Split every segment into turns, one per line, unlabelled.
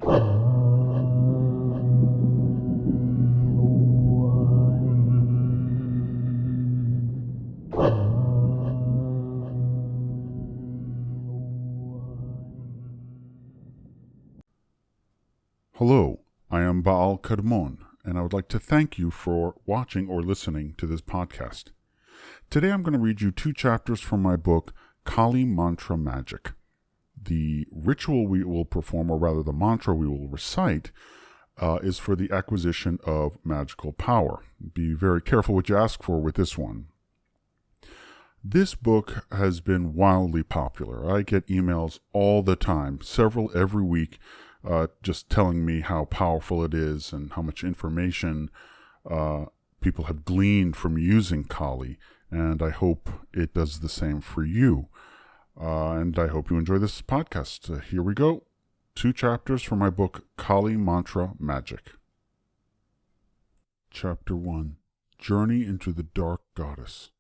Hello, I am Baal Kadmon, and I would like to thank you for watching or listening to this podcast. Today I'm going to read you 2 chapters from my book, Kali Mantra Magick. The ritual we will perform, or rather the mantra we will recite, is for the acquisition of magical power. Be very careful what you ask for with this one. This book has been wildly popular. I get emails all the time, several every week, just telling me how powerful it is and how much information people have gleaned from using Kali, and I hope it does the same for you. And I hope you enjoy this podcast. Here we go. 2 chapters from my book, Kali Mantra Magick. Chapter 1. Journey into the Dark Goddess.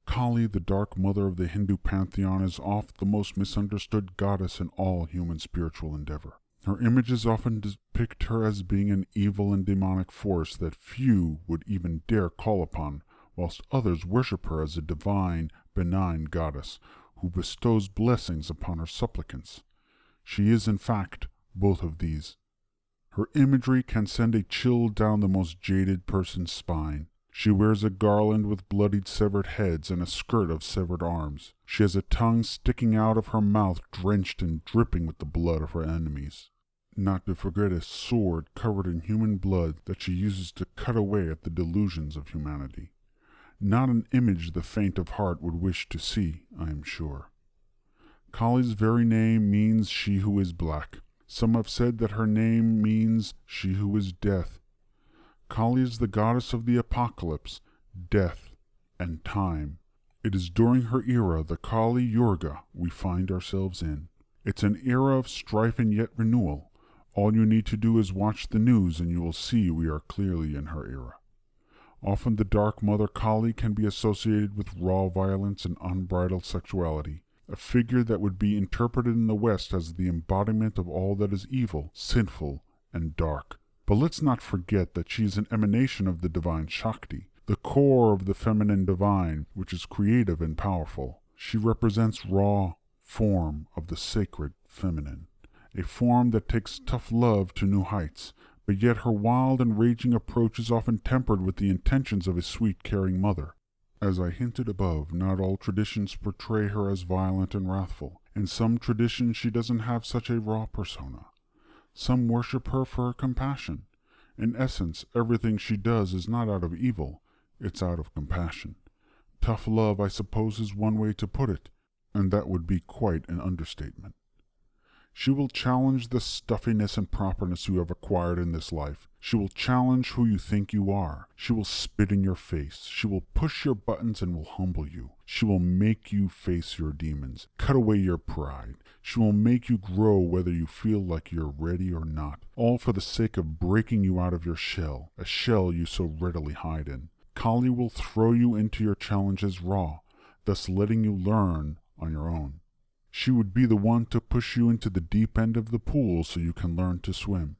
Kali, the Dark Mother of the Hindu pantheon, is oft the most misunderstood goddess in all human spiritual endeavor. Her images often depict her as being an evil and demonic force that few would even dare call upon, whilst others worship her as a divine, benign goddess who bestows blessings upon her supplicants. She is, in fact, both of these. Her imagery can send a chill down the most jaded person's spine. She wears a garland with bloodied severed heads and a skirt of severed arms. She has a tongue sticking out of her mouth drenched and dripping with the blood of her enemies. Not to forget a sword covered in human blood that she uses to cut away at the delusions of humanity. Not an image the faint of heart would wish to see, I am sure. Kali's very name means she who is black. Some have said that her name means she who is death. Kali is the goddess of the apocalypse, death, and time. It is during her era, the Kali Yuga, we find ourselves in. It's an era of strife and yet renewal. All you need to do is watch the news and you will see we are clearly in her era. Often the Dark Mother Kali can be associated with raw violence and unbridled sexuality, a figure that would be interpreted in the West as the embodiment of all that is evil, sinful, and dark. But let's not forget that she is an emanation of the divine Shakti, the core of the feminine divine, which is creative and powerful. She represents raw form of the sacred feminine, a form that takes tough love to new heights, but yet her wild and raging approach is often tempered with the intentions of a sweet, caring mother. As I hinted above, not all traditions portray her as violent and wrathful. In some traditions she doesn't have such a raw persona. Some worship her for her compassion. In essence, everything she does is not out of evil, it's out of compassion. Tough love, I suppose, is one way to put it, and that would be quite an understatement. She will challenge the stuffiness and properness you have acquired in this life. She will challenge who you think you are. She will spit in your face. She will push your buttons and will humble you. She will make you face your demons, cut away your pride. She will make you grow whether you feel like you're ready or not, all for the sake of breaking you out of your shell, a shell you so readily hide in. Kali will throw you into your challenges raw, thus letting you learn on your own. She would be the one to push you into the deep end of the pool so you can learn to swim.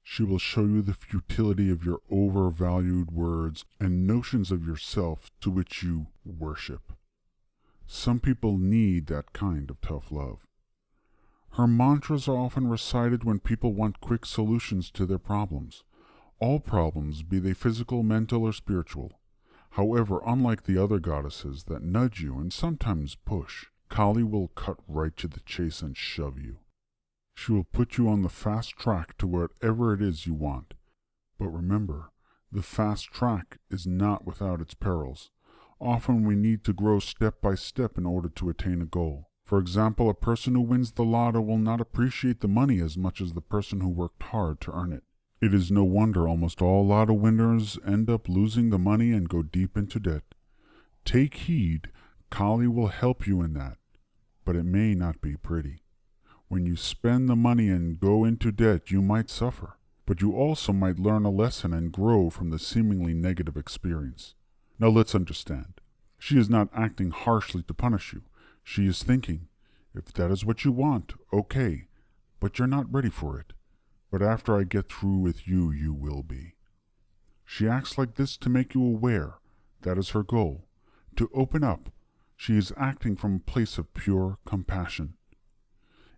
She will show you the futility of your overvalued words and notions of yourself to which you worship. Some people need that kind of tough love. Her mantras are often recited when people want quick solutions to their problems. All problems, be they physical, mental, or spiritual. However, unlike the other goddesses that nudge you and sometimes push, Kali will cut right to the chase and shove you. She will put you on the fast track to whatever it is you want. But remember, the fast track is not without its perils. Often we need to grow step by step in order to attain a goal. For example, a person who wins the lotto will not appreciate the money as much as the person who worked hard to earn it. It is no wonder almost all lotto winners end up losing the money and go deep into debt. Take heed, Kali will help you in that. But it may not be pretty. When you spend the money and go into debt, you might suffer, but you also might learn a lesson and grow from the seemingly negative experience. Now let's understand. She is not acting harshly to punish you. She is thinking, if that is what you want, okay, but you're not ready for it. but after I get through with you, you will be. She acts like this to make you aware. That is her goal. To open up. She is acting from a place of pure compassion.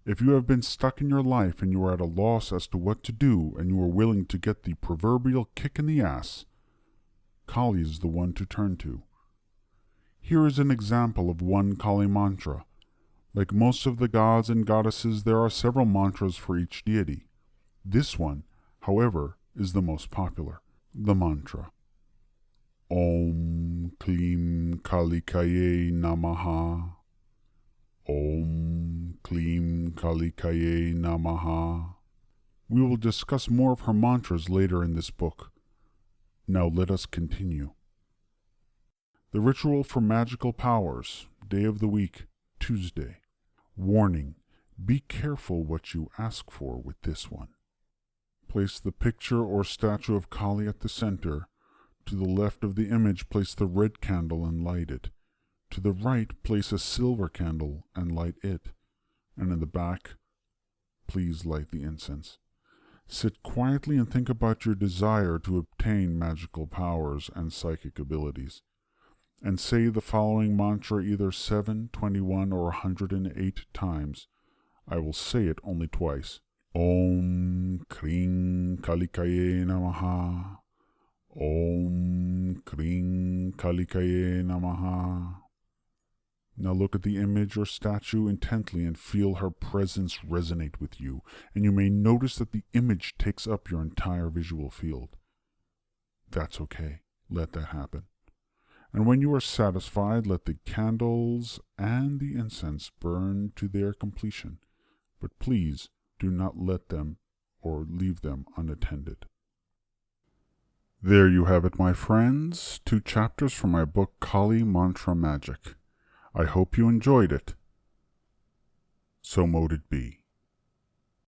If you have been stuck in your life and you are at a loss as to what to do and you are willing to get the proverbial kick in the ass, Kali is the one to turn to. Here is an example of one Kali mantra. Like most of the gods and goddesses, there are several mantras for each deity. This one, however, is the most popular. The mantra. Om Klim Kalikaye Namaha. Om Klim Kalikaye Namaha. We will discuss more of her mantras later in this book. Now let us continue. The ritual for magical powers, day of the week, Tuesday. Warning, be careful what you ask for with this one. Place the picture or statue of Kali at the center. To the left of the image, place the red candle and light it. To the right, place a silver candle and light it. And in the back, please light the incense. Sit quietly and think about your desire to obtain magical powers and psychic abilities. And say the following mantra either 7, 21, or 108 times. I will say it only twice. Om Kring Kalikaye Namaha. Om Kring Kalikaye Namaha. Now look at the image or statue intently and feel her presence resonate with you, and you may notice that the image takes up your entire visual field. That's okay. Let that happen. And when you are satisfied, let the candles and the incense burn to their completion, but please do not let them or leave them unattended. There you have it, my friends, 2 chapters from my book Kali Mantra Magick. I hope you enjoyed it. So mote it be.